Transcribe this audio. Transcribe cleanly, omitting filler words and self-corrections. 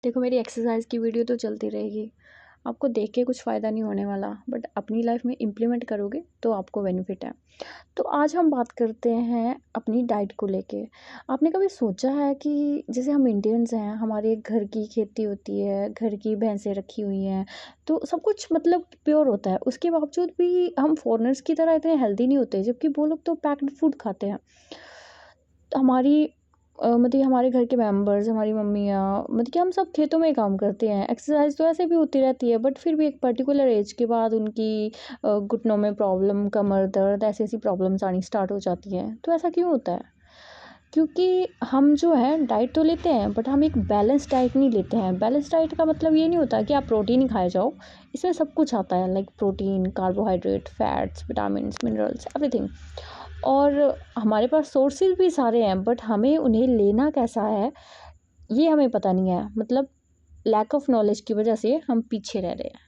देखो, मेरी एक्सरसाइज़ की वीडियो तो चलती रहेगी, आपको देख के कुछ फ़ायदा नहीं होने वाला, बट अपनी लाइफ में इम्प्लीमेंट करोगे तो आपको बेनिफिट है। तो आज हम बात करते हैं अपनी डाइट को लेके। आपने कभी सोचा है कि जैसे हम इंडियंस हैं, हमारे घर की खेती होती है, घर की भैंसें रखी हुई हैं, तो सब कुछ मतलब प्योर होता है। उसके बावजूद भी हम फॉरेनर्स की तरह इतने हेल्दी नहीं होते, जबकि वो लोग तो पैक्ड फूड खाते हैं। हमारी मतलब हमारे घर के मेंबर्स, हमारी मम्मियाँ, मतलब कि हम सब खेतों में ही काम करते हैं। एक्सरसाइज तो ऐसे भी होती रहती है, बट फिर भी एक पर्टिकुलर एज के बाद उनकी घुटनों में प्रॉब्लम, कमर दर्द, ऐसी ऐसी प्रॉब्लम्स आनी स्टार्ट हो जाती हैं। तो ऐसा क्यों होता है? क्योंकि हम जो है डाइट तो लेते हैं, बट हम एक बैलेंस डाइट नहीं लेते हैं। बैलेंस डाइट का मतलब ये नहीं होता कि आप प्रोटीन ही खाए जाओ। इसमें सब कुछ आता है, like protein, carbohydrate, fats, vitamins, minerals, everything. और हमारे पास सोर्सेज भी सारे हैं, बट हमें उन्हें लेना कैसा है ये हमें पता नहीं है। मतलब लैक ऑफ नॉलेज की वजह से हम पीछे रह रहे हैं।